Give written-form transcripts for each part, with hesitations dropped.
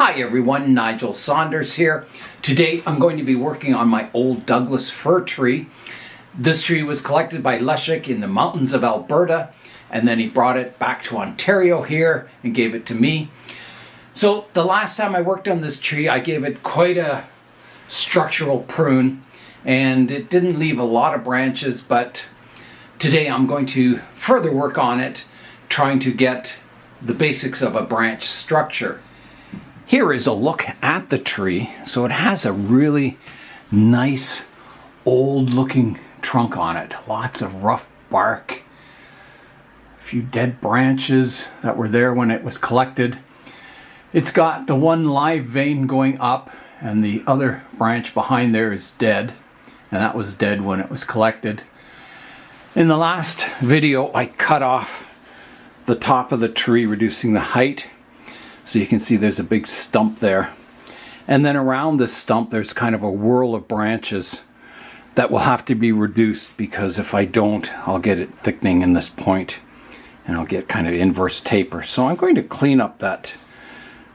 Hi everyone, Nigel Saunders here. Today I'm going to be working on my old Douglas fir tree. This tree was collected by Leszek in the mountains of Alberta, and then he brought it back to Ontario here and gave it to me. So the last time I worked on this tree, I gave it quite a structural prune, and it didn't leave a lot of branches, but today I'm going to further work on it, trying to get the basics of a branch structure. Here is a look at the tree. So it has a really nice old looking trunk on it. Lots of rough bark. A few dead branches that were there when it was collected. It's got the one live vein going up and the other branch behind there is dead. And that was dead when it was collected. In the last video I cut off the top of the tree, reducing the height. So you can see there's a big stump there. And then around this stump there's kind of a whirl of branches that will have to be reduced, because if I don't, I'll get it thickening in this point and I'll get kind of inverse taper. So I'm going to clean up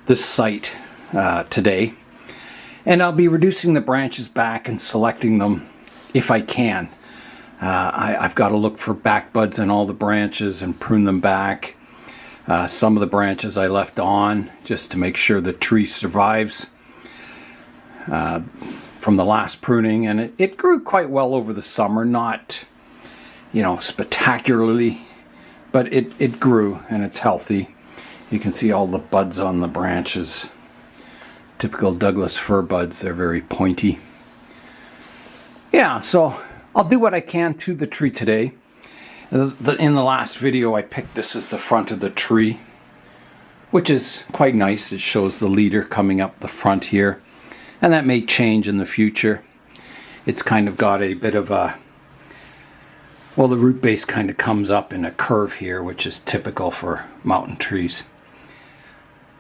this site today, and I'll be reducing the branches back and selecting them if I can. I've got to look for back buds in all the branches and prune them back. Some of the branches I left on just to make sure the tree survives from the last pruning, and it grew quite well over the summer. Not, spectacularly, but it grew and it's healthy. You can see all the buds on the branches. Typical Douglas fir buds, they're very pointy. Yeah, so I'll do what I can to the tree today. In the last video I picked this as the front of the tree, which is quite nice. It shows the leader coming up the front here, and that may change in the future. It's kind of got a bit of a, well, the root base kind of comes up in a curve here, which is typical for mountain trees.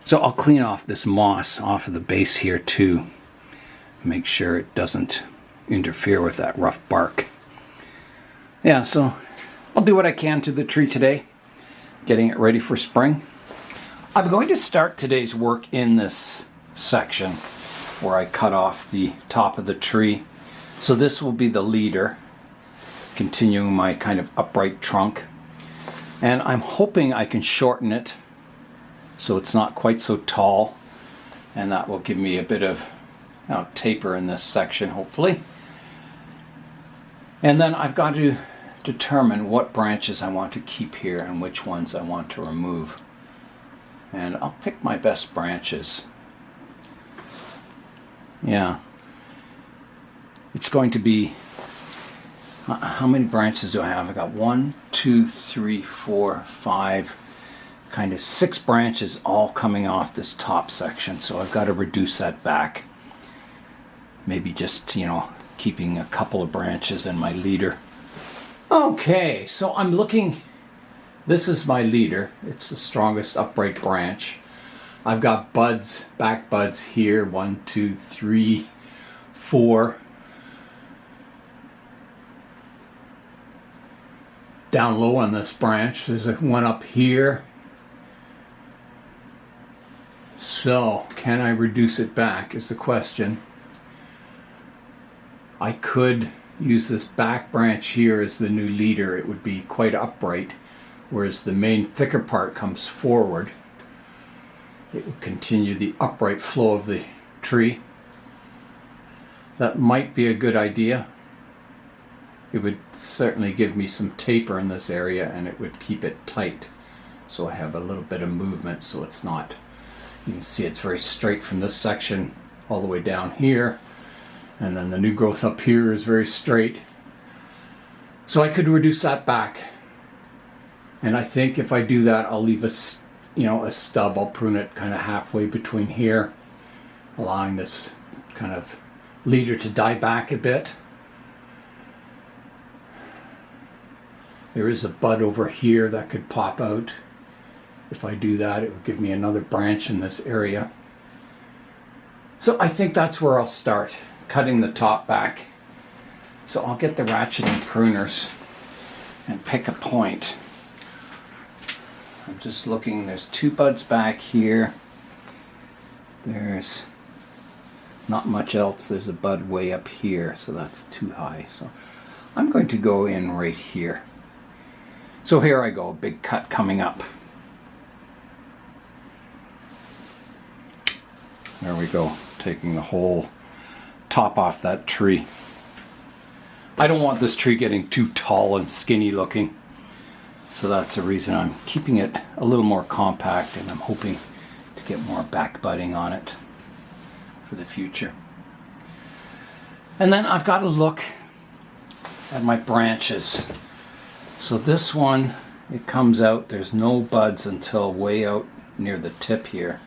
So I'll clean off this moss off of the base here too, make sure it doesn't interfere with that rough bark. Yeah, so I'll do what I can to the tree today, getting it ready for spring. I'm going to start today's work in this section where I cut off the top of the tree. So this will be the leader, continuing my kind of upright trunk. And I'm hoping I can shorten it so it's not quite so tall, and that will give me a bit of taper in this section, hopefully. And then I've got to determine what branches I want to keep here and which ones I want to remove. And I'll pick my best branches. Yeah. It's going to be, how many branches do I have? I got 1, 2, 3, 4, 5, kind of 6 branches all coming off this top section. So I've got to reduce that back. Maybe just, keeping a couple of branches in my leader. Okay, so I'm looking, this is my leader. It's the strongest upright branch. I've got buds, back buds here, 1, 2, 3, 4. Down low on this branch, there's one up here. So, can I reduce it back is the question. I could use this back branch here as the new leader. It would be quite upright, whereas the main thicker part comes forward. It would continue the upright flow of the tree. That might be a good idea. It would certainly give me some taper in this area, and it would keep it tight, so I have a little bit of movement, so it's not, you can see it's very straight from this section all the way down here. And then the new growth up here is very straight. So I could reduce that back. And I think if I do that, I'll leave a stub. I'll prune it kind of halfway between here, allowing this kind of leader to die back a bit. There is a bud over here that could pop out. If I do that, it would give me another branch in this area. So I think that's where I'll start, cutting the top back. So I'll get the ratcheting pruners and pick a point. I'm just looking, there's 2 buds back here. There's not much else. There's a bud way up here, so that's too high. So I'm going to go in right here. So here I go, a big cut coming up. There we go, taking the whole top off that tree. I don't want this tree getting too tall and skinny looking. So that's the reason I'm keeping it a little more compact, and I'm hoping to get more back budding on it for the future. And then I've got to look at my branches. So this one, it comes out, there's no buds until way out near the tip here.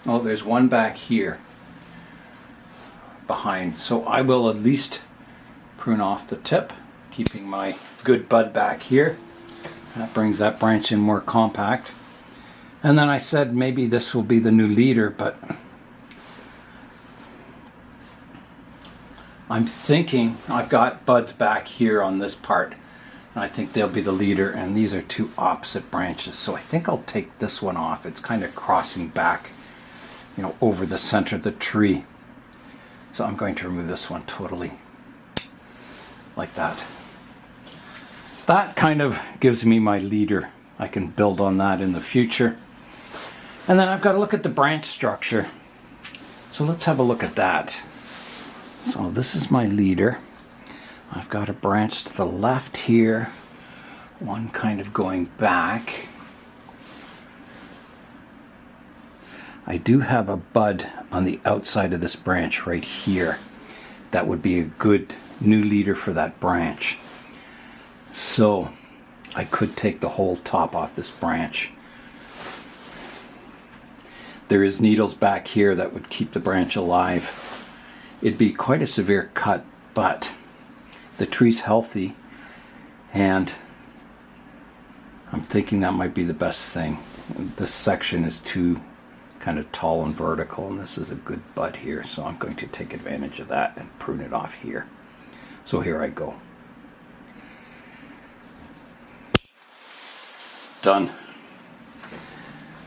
Oh, there's one back here behind. So I will at least prune off the tip, keeping my good bud back here. That brings that branch in more compact. And then I said maybe this will be the new leader, but I'm thinking I've got buds back here on this part, and I think they'll be the leader, and these are two opposite branches. So I think I'll take this one off. It's kind of crossing back, you know, over the center of the tree. So I'm going to remove this one totally, like that. That kind of gives me my leader. I can build on that in the future. And then I've got to look at the branch structure. So let's have a look at that. So this is my leader. I've got a branch to the left here, one kind of going back. I do have a bud on the outside of this branch right here. That would be a good new leader for that branch. So I could take the whole top off this branch. There is needles back here that would keep the branch alive. It'd be quite a severe cut, but the tree's healthy, and I'm thinking that might be the best thing. This section is too kind of tall and vertical, and this is a good bud here, so I'm going to take advantage of that and prune it off here. So here I go. Done.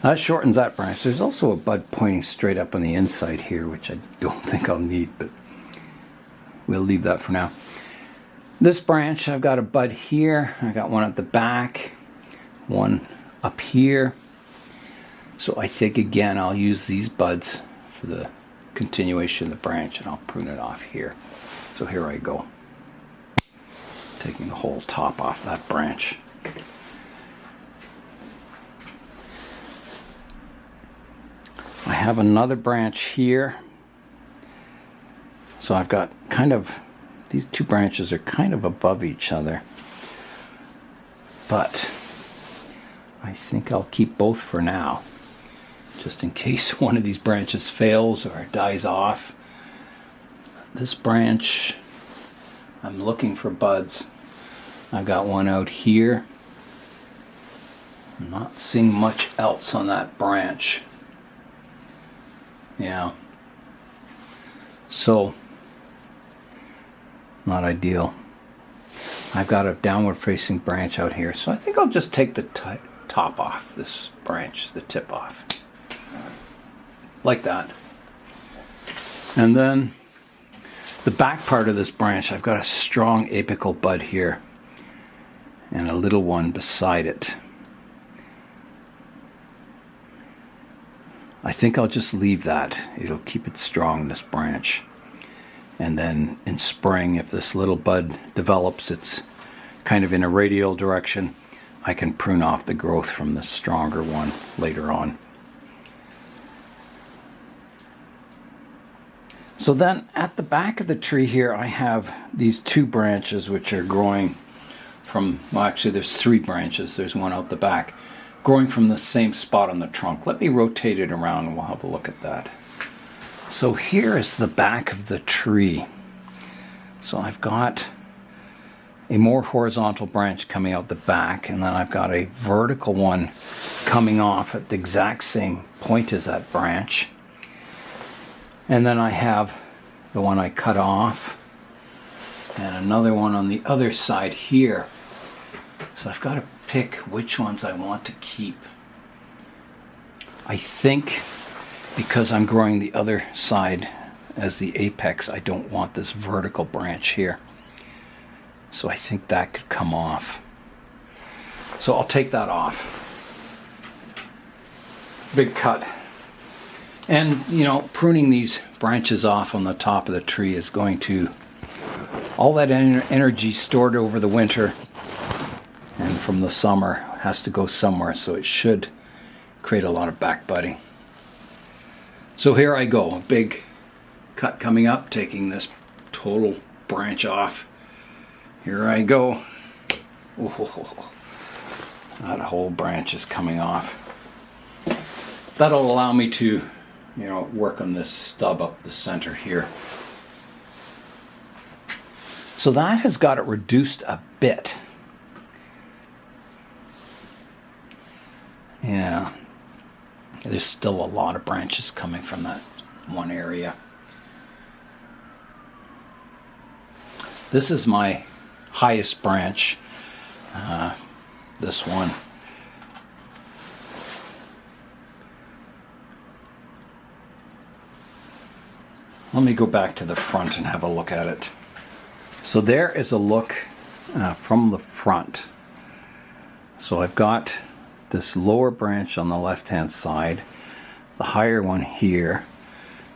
That shortens that branch. There's also a bud pointing straight up on the inside here, which I don't think I'll need, but we'll leave that for now. This branch, I've got a bud here. I got one at the back, one up here. So I think again I'll use these buds for the continuation of the branch, and I'll prune it off here. So here I go, taking the whole top off that branch. I have another branch here. So I've got kind of, these two branches are kind of above each other. But I think I'll keep both for now, just in case one of these branches fails or dies off. This branch, I'm looking for buds. I've got one out here. I'm not seeing much else on that branch. Yeah. So, not ideal. I've got a downward facing branch out here, so I think I'll just take the top off this branch, the tip off. Like that. And then the back part of this branch, I've got a strong apical bud here and a little one beside it. I think I'll just leave that. It'll keep it strong, this branch. And then in spring, if this little bud develops, it's kind of in a radial direction, I can prune off the growth from the stronger one later on. So then at the back of the tree here, I have these two branches which are growing from, well actually there's three branches, there's one out the back, growing from the same spot on the trunk. Let me rotate it around and we'll have a look at that. So here is the back of the tree. So I've got a more horizontal branch coming out the back, and then I've got a vertical one coming off at the exact same point as that branch. And then I have the one I cut off and another one on the other side here. So I've got to pick which ones I want to keep. I think because I'm growing the other side as the apex, I don't want this vertical branch here. So I think that could come off. So I'll take that off. Big cut. And, you know, pruning these branches off on the top of the tree is going to, all that energy stored over the winter and from the summer has to go somewhere, so it should create a lot of back budding. So here I go, a big cut coming up, taking this total branch off. Here I go. Oh, that whole branch is coming off. That'll allow me to, you know, work on this stub up the center here. So that has got it reduced a bit. Yeah, there's still a lot of branches coming from that one area. This is my highest branch, this one. Let me go back to the front and have a look at it. So there is a look from the front. So I've got this lower branch on the left hand side, the higher one here,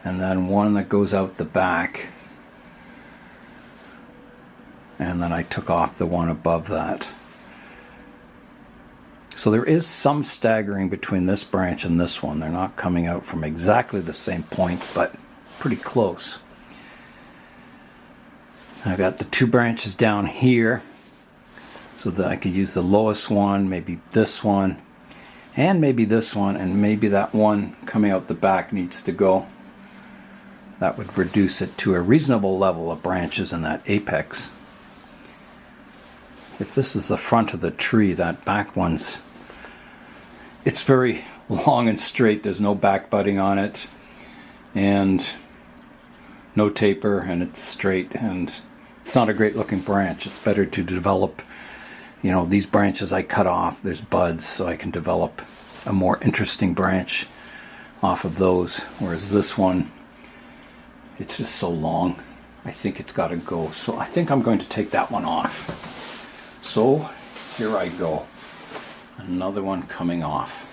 and then one that goes out the back, and then I took off the one above that. So there is some staggering between this branch and this one. They're not coming out from exactly the same point, but pretty close. I've got the two branches down here so that I could use the lowest one, maybe this one, and maybe this one, and maybe that one coming out the back needs to go. That would reduce it to a reasonable level of branches in that apex. If this is the front of the tree, that back one's, it's very long and straight. There's no back budding on it, and no taper, and it's straight, and it's not a great looking branch. It's better to develop, you know, these branches I cut off, there's buds, so I can develop a more interesting branch off of those, whereas this one, it's just so long. I think it's got to go. So I think I'm going to take that one off. So here I go. Another one coming off.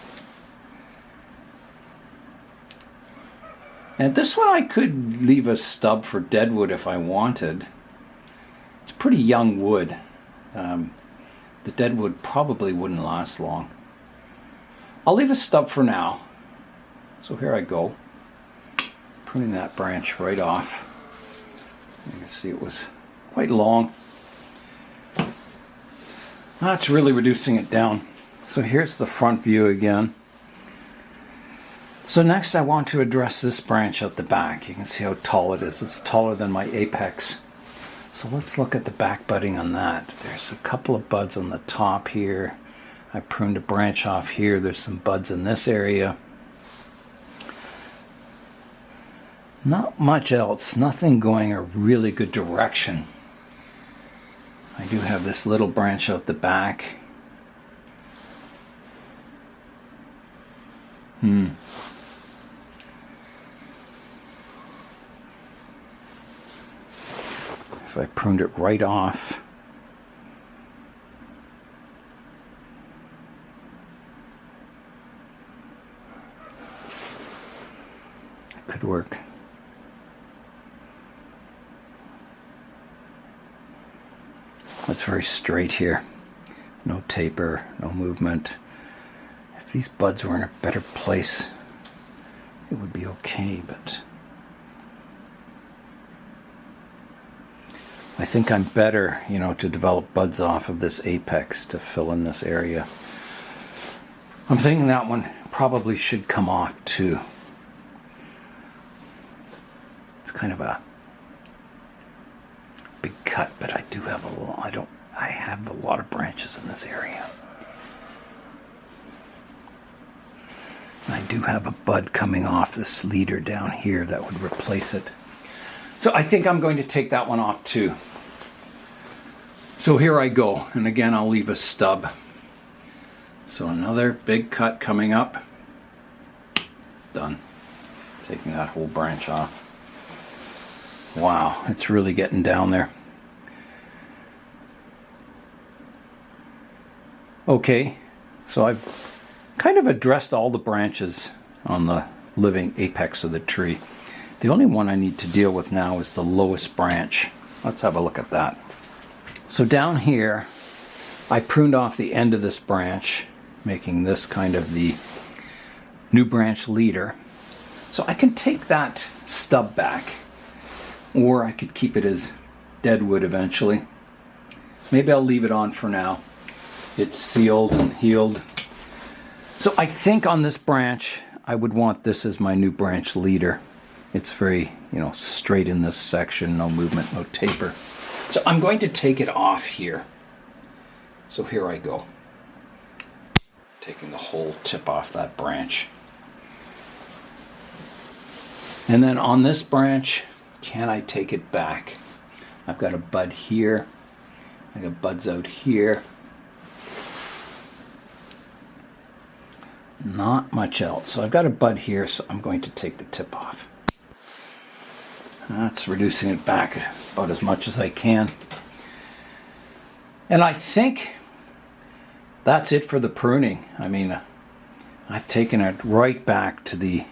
And this one I could leave a stub for deadwood if I wanted. It's pretty young wood. The deadwood probably wouldn't last long. I'll leave a stub for now. So here I go. Pruning that branch right off. You can see it was quite long. That's really reducing it down. So here's the front view again. So next I want to address this branch at the back. You can see how tall it is. It's taller than my apex. So let's look at the back budding on that. There's a couple of buds on the top here. I pruned a branch off here. There's some buds in this area. Not much else. Nothing going a really good direction. I do have this little branch out the back. If I pruned it right off, it could work. It's very straight here. No taper, no movement. If these buds were in a better place, it would be okay, but I think I'm better, you know, to develop buds off of this apex to fill in this area. I'm thinking that one probably should come off too. It's kind of a big cut, but I do have a lot, I have a lot of branches in this area. I do have a bud coming off this leader down here that would replace it. So I think I'm going to take that one off too. So here I go, and again I'll leave a stub. So another big cut coming up. Done. Taking that whole branch off. Wow, it's really getting down there. Okay, so I've kind of addressed all the branches on the living apex of the tree. The only one I need to deal with now is the lowest branch. Let's have a look at that. So down here, I pruned off the end of this branch, making this kind of the new branch leader. So I can take that stub back, or I could keep it as dead wood eventually. Maybe I'll leave it on for now. It's sealed and healed. So I think on this branch, I would want this as my new branch leader. It's very, straight in this section, no movement, no taper. So I'm going to take it off here. So here I go. Taking the whole tip off that branch. And then on this branch, can I take it back? I've got a bud here. I got buds out here. Not much else. So I've got a bud here, so I'm going to take the tip off. That's reducing it back about as much as I can. And I think that's it for the pruning. I mean, I've taken it right back to the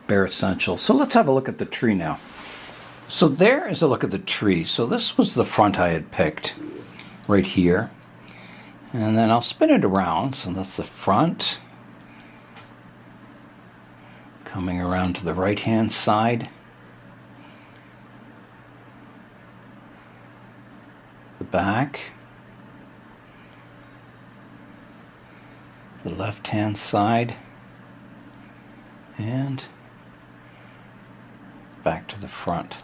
bare essentials. So let's have a look at the tree now. So there is a look at the tree. So this was the front I had picked right here. And then I'll spin it around. So that's the front. Coming around to the right-hand side. The back. The left-hand side. And back to the front.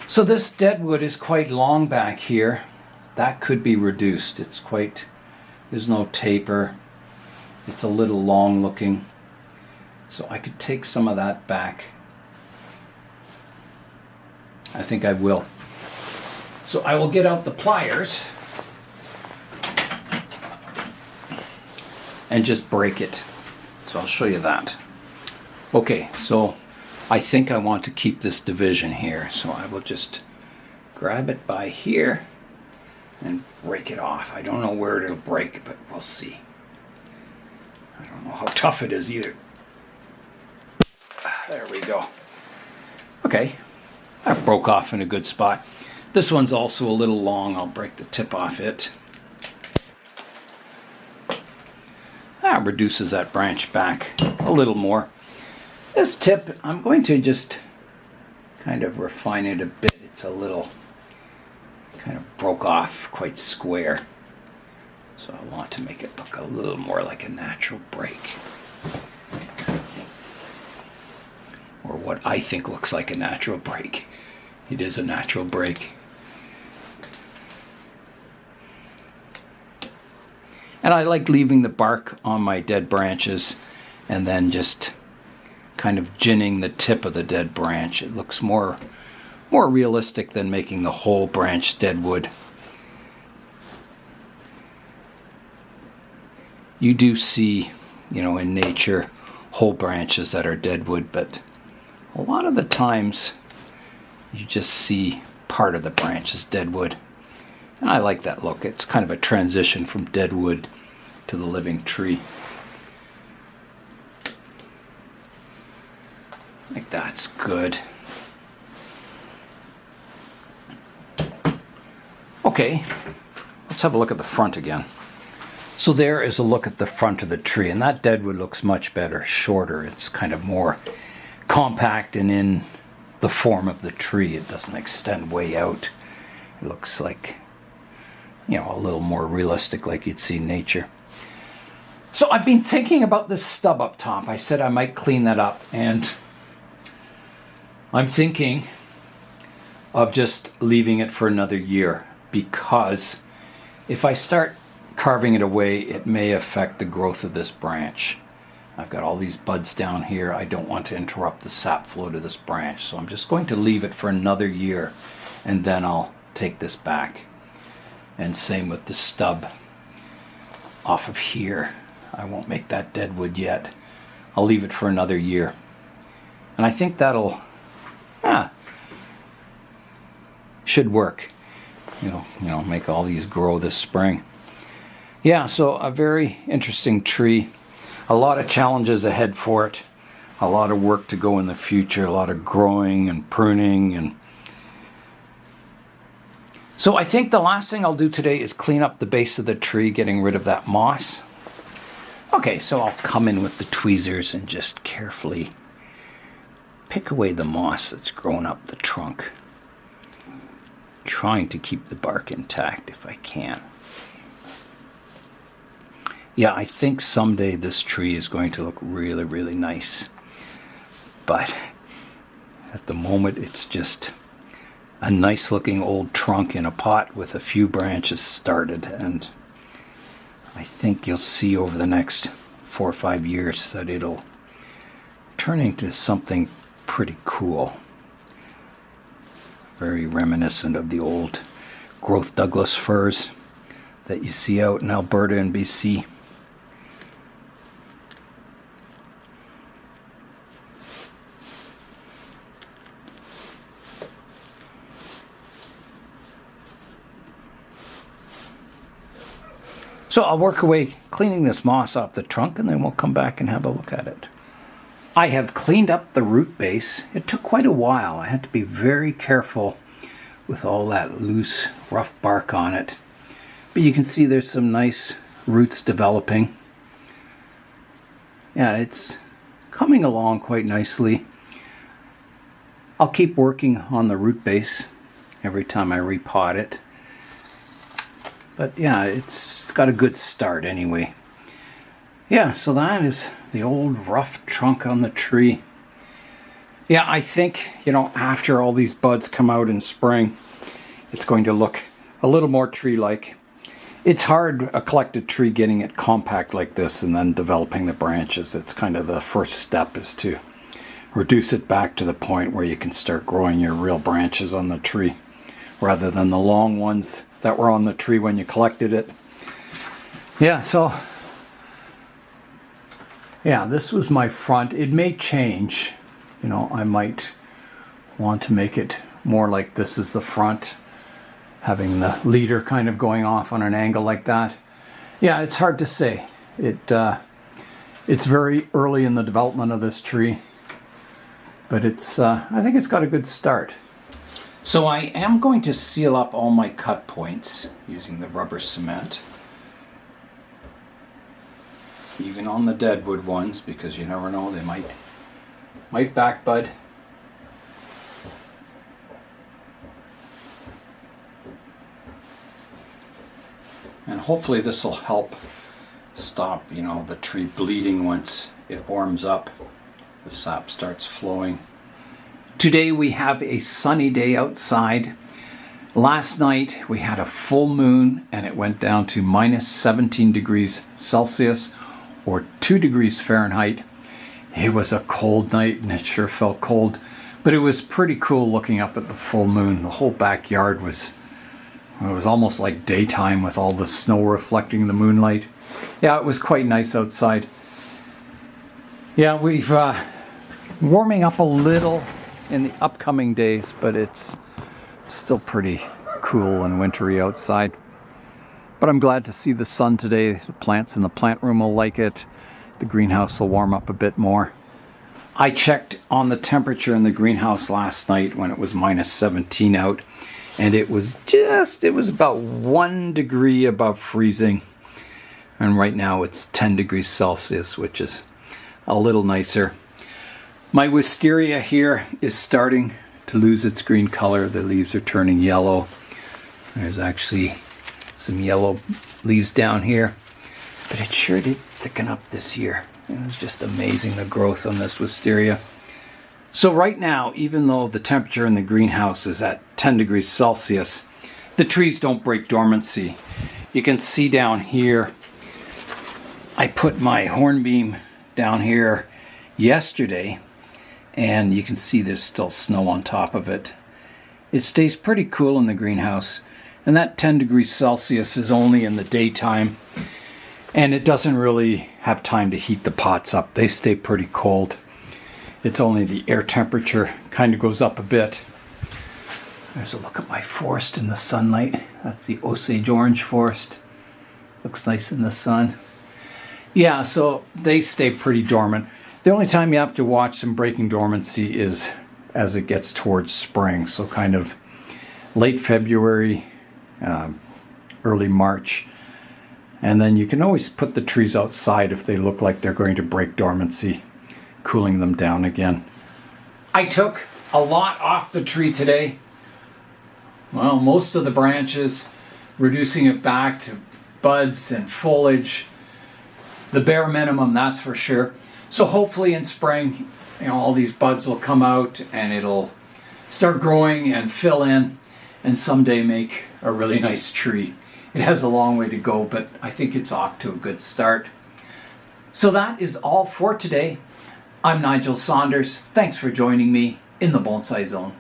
So this dead wood is quite long back here. That could be reduced. There's no taper. It's a little long looking. So I could take some of that back. I think I will. So I will get out the pliers and just break it. So I'll show you that. Okay, so I think I want to keep this division here. So I will just grab it by here and break it off. I don't know where it'll break, but we'll see. I don't know how tough it is either. There we go. Okay, that broke off in a good spot. This one's also a little long. I'll break the tip off it. That reduces that branch back a little more. This tip, I'm going to just kind of refine it a bit. It's a little kind of broke off, quite square. So I want to make it look a little more like a natural break. Or what I think looks like a natural break. It is a natural break. And I like leaving the bark on my dead branches and then just kind of ginning the tip of the dead branch. It looks more realistic than making the whole branch dead wood. You do see, in nature, whole branches that are dead wood, but a lot of the times you just see part of the branch as dead wood. And I like that look. It's kind of a transition from dead wood to the living tree. I think that's good. Okay, let's have a look at the front again. So there is a look at the front of the tree, and that dead wood looks much better, shorter. It's kind of more compact and in the form of the tree. It doesn't extend way out. It looks like, a little more realistic, like you'd see in nature. So I've been thinking about this stub up top. I said I might clean that up, and I'm thinking of just leaving it for another year, because if I start carving it away, it may affect the growth of this branch. I've got all these buds down here. I don't want to interrupt the sap flow to this branch, so I'm just going to leave it for another year, and then I'll take this back. And same with the stub. off of here. I won't make that dead wood yet. I'll leave it for another year. And I think that'll, should work. You know, make all these grow this spring. Yeah, so a very interesting tree. A lot of challenges ahead for it. A lot of work to go in the future. A lot of growing and pruning. And so I think the last thing I'll do today is clean up the base of the tree, getting rid of that moss. Okay, so I'll come in with the tweezers and just carefully pick away the moss that's grown up the trunk. Trying to keep the bark intact if I can. Yeah, I think someday this tree is going to look really, really nice. But at the moment it's just a nice looking old trunk in a pot with a few branches started, and I think you'll see over the next 4 or 5 years that it'll turn into something pretty cool. Very reminiscent of the old growth Douglas firs that you see out in Alberta and BC. So I'll work away cleaning this moss off the trunk, and then we'll come back and have a look at it. I have cleaned up the root base. It took quite a while. I had to be very careful with all that loose, rough bark on it. But you can see there's some nice roots developing. Yeah, it's coming along quite nicely. I'll keep working on the root base every time I repot it. But yeah, it's got a good start anyway. Yeah, so that is the old rough trunk on the tree. Yeah, I think, after all these buds come out in spring, it's going to look a little more tree-like. It's hard, a collected tree, getting it compact like this and then developing the branches. It's kind of the first step, is to reduce it back to the point where you can start growing your real branches on the tree, rather than the long ones that were on the tree when you collected it. Yeah, so yeah, this was my front. It may change. I might want to make it more like this is the front, having the leader kind of going off on an angle like that. Yeah, it's hard to say. It's very early in the development of this tree, but I think it's got a good start. So I am going to seal up all my cut points using the rubber cement, even on the deadwood ones, because you never know, they might back bud. And hopefully this will help stop, the tree bleeding once it warms up. The sap starts flowing. Today we have a sunny day outside. Last night we had a full moon and it went down to minus 17 degrees Celsius or 2 degrees Fahrenheit. It was a cold night and it sure felt cold, but it was pretty cool looking up at the full moon. The whole backyard was almost like daytime with all the snow reflecting the moonlight. Yeah, it was quite nice outside. Yeah, we've warming up a little in the upcoming days, but it's still pretty cool and wintry outside. But I'm glad to see the sun today. The plants in the plant room will like it. The greenhouse will warm up a bit more. I checked on the temperature in the greenhouse last night when it was minus 17 out, and it was about 1 degree above freezing. And right now it's 10 degrees Celsius, which is a little nicer. My wisteria here is starting to lose its green color. The leaves are turning yellow. There's actually some yellow leaves down here, but it sure did thicken up this year. It was just amazing, the growth on this wisteria. So right now, even though the temperature in the greenhouse is at 10 degrees Celsius, the trees don't break dormancy. You can see down here, I put my hornbeam down here yesterday, and you can see there's still snow on top of it. It stays pretty cool in the greenhouse, and that 10 degrees Celsius is only in the daytime. And it doesn't really have time to heat the pots up. They stay pretty cold. It's only the air temperature kind of goes up a bit. There's a look at my forest in the sunlight. That's the Osage orange forest. Looks nice in the sun. Yeah, so they stay pretty dormant. The only time you have to watch them breaking dormancy is as it gets towards spring. So kind of late February, early March. And then you can always put the trees outside if they look like they're going to break dormancy, cooling them down again. I took a lot off the tree today. Well, most of the branches, reducing it back to buds and foliage. The bare minimum, that's for sure. So hopefully in spring, all these buds will come out and it'll start growing and fill in and someday make a really nice tree. It has a long way to go, but I think it's off to a good start. So that is all for today. I'm Nigel Saunders. Thanks for joining me in the Bonsai Zone.